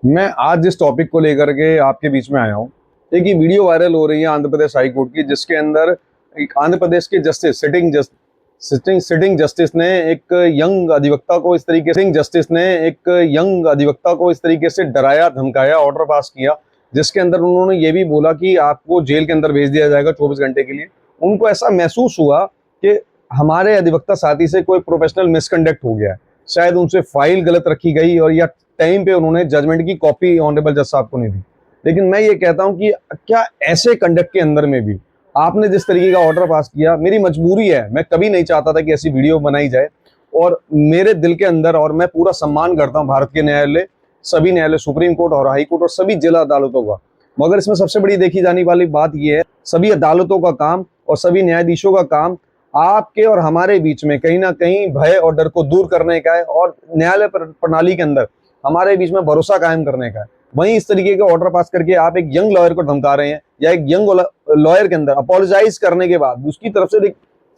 मैं आज जिस टॉपिक को लेकर के आपके बीच में आया हूँ, एक ये वीडियो वायरल हो रही है आंध्र प्रदेश हाई कोर्ट की, जिसके अंदर एक आंध्र प्रदेश के जस्टिस सिटिंग जस्टिस ने एक यंग अधिवक्ता को इस तरीके से डराया धमकाया, ऑर्डर पास किया, जिसके अंदर उन्होंने ये भी बोला कि आपको जेल के अंदर भेज दिया जाएगा 24 घंटे के लिए। उनको ऐसा महसूस हुआ कि हमारे अधिवक्ता साथी से कोई प्रोफेशनल मिसकंडक्ट हो गया है, शायद उनसे फाइल गलत रखी गई और या टाइम पे उन्होंने जजमेंट की कॉपी ऑनरेबल जज साहब को नहीं दी। लेकिन मैं ये कहता हूं कि क्या ऐसे कंडक्ट के अंदर में भी आपने जिस तरीके का ऑर्डर पास किया, मेरी मजबूरी है, मैं कभी नहीं चाहता था कि ऐसी वीडियो बनाई जाए, और मेरे दिल के अंदर, और मैं पूरा सम्मान करता हूं भारत के न्यायालय, सभी न्यायालय, सुप्रीम कोर्ट और हाई कोर्ट और सभी जिला अदालतों का। मगर इसमें सबसे बड़ी देखी जाने वाली बात यह है, सभी अदालतों का काम और सभी न्यायाधीशों का काम आपके और हमारे बीच में कहीं ना कहीं भय और डर को दूर करने का है, और न्यायालय प्रणाली के अंदर हमारे बीच में भरोसा कायम करने का है। वहीं इस तरीके के ऑर्डर पास करके आप एक यंग लॉयर को धमका रहे हैं, या एक यंग लॉयर के अंदर अपोलोजाइज करने के बाद, उसकी तरफ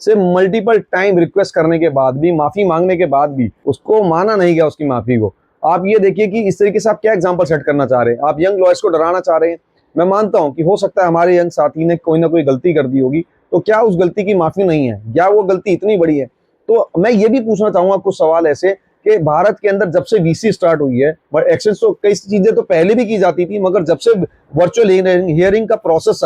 से मल्टीपल टाइम रिक्वेस्ट करने के बाद भी, माफी मांगने के बाद भी उसको माना नहीं गया उसकी माफी को। आप ये देखिए कि इस तरीके से आप क्या एग्जाम्पल सेट करना चाह रहे हैं। आप यंग लॉयर्स को डराना चाह रहे हैं। मैं मानता हूं कि हो सकता है हमारे यंग साथी ने कोई ना कोई गलती कर दी होगी, तो क्या उस गलती की माफी नहीं है, या वो गलती इतनी बड़ी है? तो मैं ये भी पूछना चाहूंगा कुछ सवाल ऐसे कि भारत के अंदर जब से वीसी स्टार्ट हुई है, बट एक्सेस तो कई चीजें तो पहले भी की जाती थी, मगर जब से वर्चुअल हियरिंग का प्रोसेस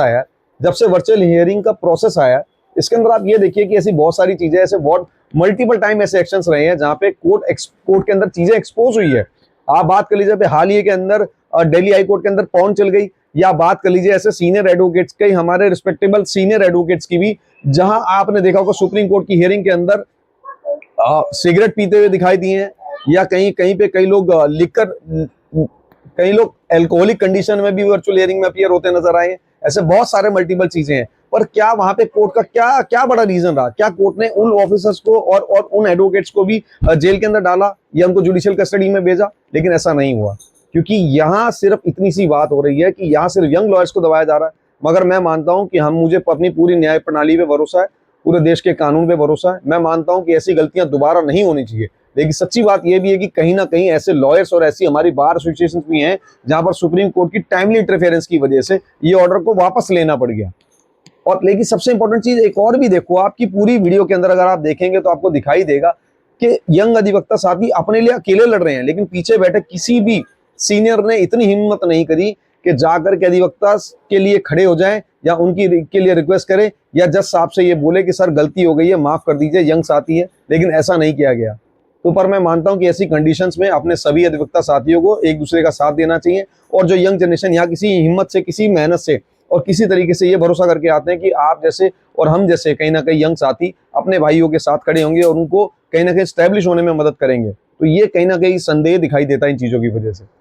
आया, इसके अंदर आप ये देखिए कि ऐसी बहुत सारी चीजें, ऐसे बहुत मल्टीपल टाइम ऐसे एक्शंस रहे हैं जहां पे कोर्ट के अंदर चीजें एक्सपोज हुई है। आप बात कर लीजिए हाल ही के अंदर दिल्ली हाई कोर्ट के अंदर पौन चल गई, या बात कर लीजिए ऐसे सीनियर एडवोकेट्स के, हमारे रिस्पेक्टेबल सीनियर एडवोकेट्स की भी, जहां आपने देखा होगा सुप्रीम कोर्ट की हियरिंग के अंदर सिगरेट पीते हुए दिखाई दिए हैं, या कहीं कहीं पे कई लोग कई लोग एल्कोहलिक कंडीशन में भी वर्चुअल हियरिंग में अपीयर होते नजर आए हैं। ऐसे बहुत सारे मल्टीपल चीजें हैं, पर क्या वहां पे कोर्ट का क्या क्या बड़ा रीजन रहा? क्या कोर्ट ने उन ऑफिसर्स को और उन एडवोकेट्स को भी जेल के अंदर डाला या उनको जुडिशियल कस्टडी में भेजा? लेकिन ऐसा नहीं हुआ, क्योंकि यहाँ सिर्फ इतनी सी बात हो रही है कि यहाँ सिर्फ यंग लॉयर्स को दबाया जा रहा है। मगर मैं मानता हूं कि मुझे अपनी पूरी न्याय प्रणाली पे भरोसा है, पूरे देश के कानून पे भरोसा है। मैं मानता हूं कि ऐसी गलतियां दोबारा नहीं होनी चाहिए। लेकिन सच्ची बात यह भी है कि कहीं ना कहीं ऐसे लॉयर्स और ऐसी हमारी बार एसोसिएशन भी हैं जहां पर सुप्रीम कोर्ट की टाइमली इंटरफेरेंस की वजह से ये ऑर्डर को वापस लेना पड़ गया। और लेकिन सबसे इंपॉर्टेंट चीज एक और भी देखो, आपकी पूरी वीडियो के अंदर अगर आप देखेंगे तो आपको दिखाई देगा कि यंग अधिवक्ता साथी अपने लिए अकेले लड़ रहे हैं, लेकिन पीछे बैठे किसी भी सीनियर ने इतनी हिम्मत नहीं करी कि जाकर के अधिवक्ता के लिए खड़े हो जाएं, या उनकी के लिए रिक्वेस्ट करें, या जज साहब से ये बोले कि सर गलती हो गई है, माफ कर दीजिए, यंग साथी है। लेकिन ऐसा नहीं किया गया। तो पर मैं मानता हूं कि ऐसी कंडीशंस में अपने सभी अधिवक्ता साथियों को एक दूसरे का साथ देना चाहिए, और जो यंग जनरेशन यहाँ किसी हिम्मत से, किसी मेहनत से और किसी तरीके से ये भरोसा करके आते हैं कि आप जैसे और हम जैसे कहीं ना कहीं यंग साथी अपने भाइयों के साथ खड़े होंगे और उनको कहीं ना कहीं स्टैब्लिश होने में मदद करेंगे, तो ये कहीं ना कहीं संदेह दिखाई देता है इन चीजों की वजह से।